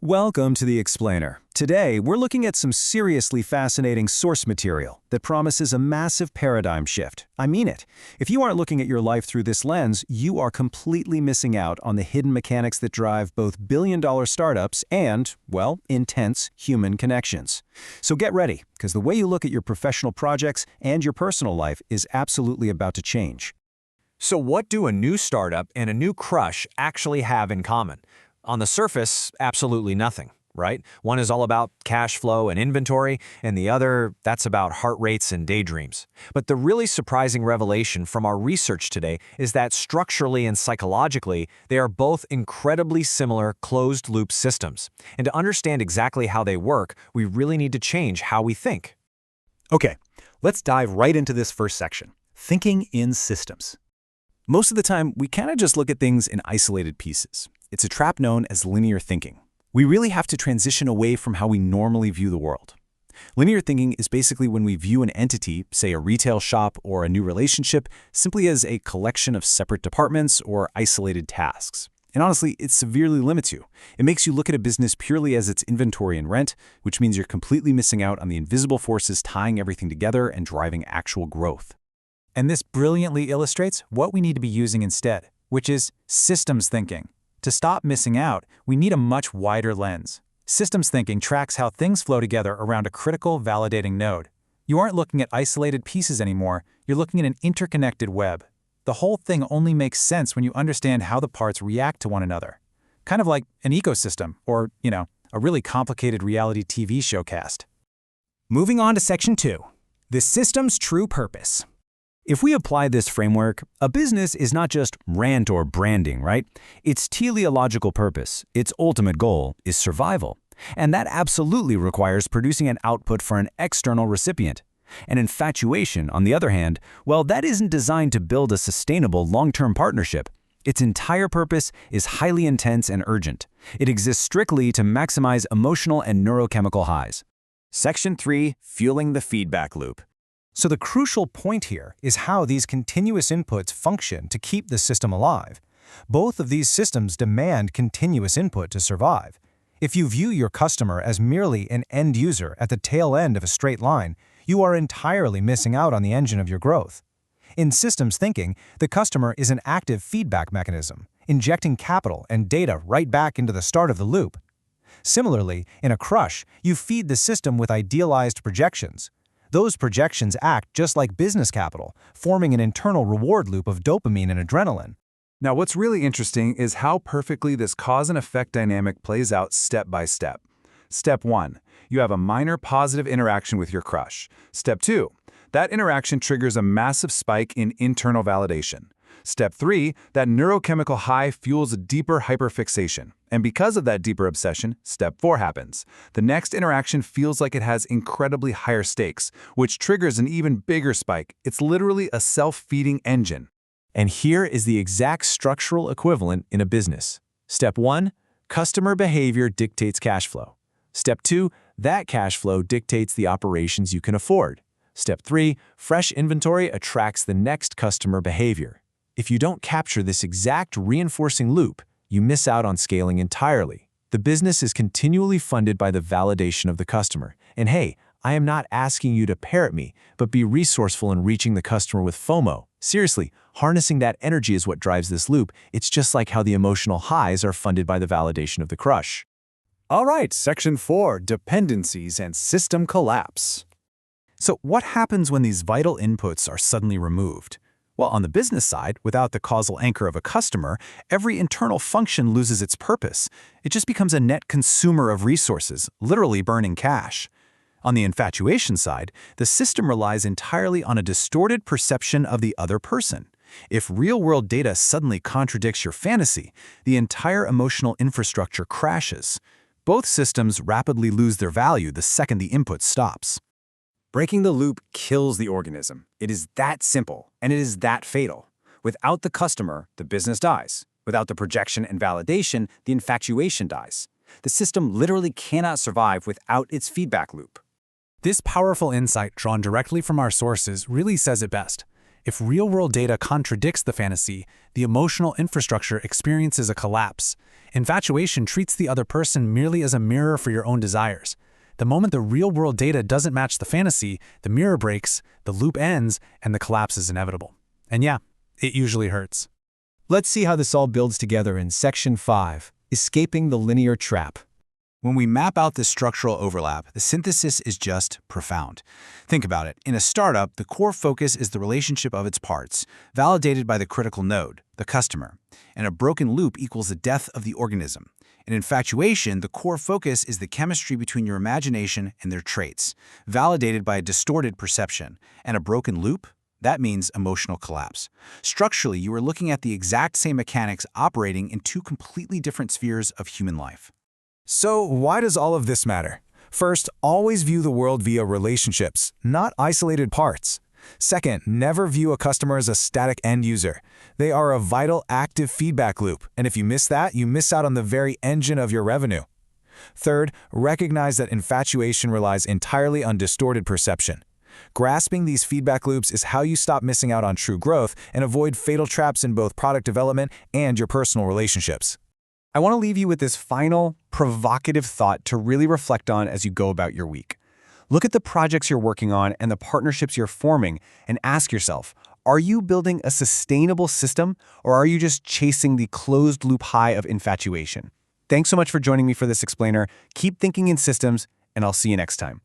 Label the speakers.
Speaker 1: Welcome to The Explainer. Today, we're looking at some seriously fascinating source material that promises a massive paradigm shift. I mean it. If you aren't looking at your life through this lens, you are completely missing out on the hidden mechanics that drive both billion-dollar startups and, well, intense human connections. So get ready, because the way you look at your professional projects and your personal life is absolutely about to change.
Speaker 2: So what do a new startup and a new crush actually have in common? On the surface, absolutely nothing, right? One is all about cash flow and inventory, and the other, that's about heart rates and daydreams. But the really surprising revelation from our research today is that structurally and psychologically, they are both incredibly similar closed-loop systems. And to understand exactly how they work, we really need to change how we think.
Speaker 3: Okay, let's dive right into this first section, thinking in systems. Most of the time, we kind of just look at things in isolated pieces. It's a trap known as linear thinking. We really have to transition away from how we normally view the world. Linear thinking is basically when we view an entity, say a retail shop or a new relationship, simply as a collection of separate departments or isolated tasks. And honestly, it severely limits you. It makes you look at a business purely as its inventory and rent, which means you're completely missing out on the invisible forces tying everything together and driving actual growth.
Speaker 4: And this brilliantly illustrates what we need to be using instead, which is systems thinking. To stop missing out, we need a much wider lens. Systems thinking tracks how things flow together around a critical, validating node. You aren't looking at isolated pieces anymore, you're looking at an interconnected web. The whole thing only makes sense when you understand how the parts react to one another. Kind of like an ecosystem, or, a really complicated reality TV show cast.
Speaker 5: Moving on to Section 2, the system's true purpose.
Speaker 1: If we apply this framework, a business is not just rent or branding, right? Its teleological purpose, its ultimate goal, is survival. And that absolutely requires producing an output for an external recipient. An infatuation, on the other hand, well, that isn't designed to build a sustainable long-term partnership. Its entire purpose is highly intense and urgent. It exists strictly to maximize emotional and neurochemical highs.
Speaker 2: Section 3, fueling the feedback loop.
Speaker 4: So the crucial point here is how these continuous inputs function to keep the system alive. Both of these systems demand continuous input to survive. If you view your customer as merely an end user at the tail end of a straight line, you are entirely missing out on the engine of your growth. In systems thinking, the customer is an active feedback mechanism, injecting capital and data right back into the start of the loop. Similarly, in a crush, you feed the system with idealized projections. Those projections act just like business capital, forming an internal reward loop of dopamine and adrenaline.
Speaker 6: Now, what's really interesting is how perfectly this cause and effect dynamic plays out step by step. Step 1, you have a minor positive interaction with your crush. Step 2, that interaction triggers a massive spike in internal validation. Step 3, that neurochemical high fuels a deeper hyperfixation. And because of that deeper obsession, Step 4 happens. The next interaction feels like it has incredibly higher stakes, which triggers an even bigger spike. It's literally a self-feeding engine.
Speaker 2: And here is the exact structural equivalent in a business. Step 1, customer behavior dictates cash flow. Step 2, that cash flow dictates the operations you can afford. Step 3, fresh inventory attracts the next customer behavior. If you don't capture this exact reinforcing loop, you miss out on scaling entirely. The business is continually funded by the validation of the customer. And hey, I am not asking you to parrot me, but be resourceful in reaching the customer with FOMO. Seriously, harnessing that energy is what drives this loop. It's just like how the emotional highs are funded by the validation of the crush.
Speaker 3: All right, Section 4, dependencies and system collapse. So what happens when these vital inputs are suddenly removed? Well, on the business side, without the causal anchor of a customer, every internal function loses its purpose. It just becomes a net consumer of resources, literally burning cash. On the infatuation side, the system relies entirely on a distorted perception of the other person. If real-world data suddenly contradicts your fantasy, the entire emotional infrastructure crashes. Both systems rapidly lose their value the second the input stops.
Speaker 5: Breaking the loop kills the organism. It is that simple, and it is that fatal. Without the customer, the business dies. Without the projection and validation, the infatuation dies. The system literally cannot survive without its feedback loop.
Speaker 4: This powerful insight drawn directly from our sources really says it best.
Speaker 3: If real-world data contradicts the fantasy, the emotional infrastructure experiences a collapse. Infatuation treats the other person merely as a mirror for your own desires. The moment the real-world data doesn't match the fantasy, the mirror breaks, the loop ends, and the collapse is inevitable. And yeah, it usually hurts.
Speaker 2: Let's see how this all builds together in Section 5, Escaping the Linear Trap.
Speaker 5: When we map out this structural overlap, the synthesis is just profound. Think about it. In a startup, the core focus is the relationship of its parts, validated by the critical node, the customer. And a broken loop equals the death of the organism. In infatuation, the core focus is the chemistry between your imagination and their traits, validated by a distorted perception. And a broken loop? That means emotional collapse. Structurally, you are looking at the exact same mechanics operating in two completely different spheres of human life.
Speaker 4: So why does all of this matter? First, always view the world via relationships, not isolated parts. Second, never view a customer as a static end user. They are a vital, active feedback loop, and if you miss that, you miss out on the very engine of your revenue. Third, recognize that infatuation relies entirely on distorted perception. Grasping these feedback loops is how you stop missing out on true growth and avoid fatal traps in both product development and your personal relationships.
Speaker 2: I want to leave you with this final, provocative thought to really reflect on as you go about your week. Look at the projects you're working on and the partnerships you're forming and ask yourself, are you building a sustainable system or are you just chasing the closed-loop high of infatuation? Thanks so much for joining me for this explainer. Keep thinking in systems, and I'll see you next time.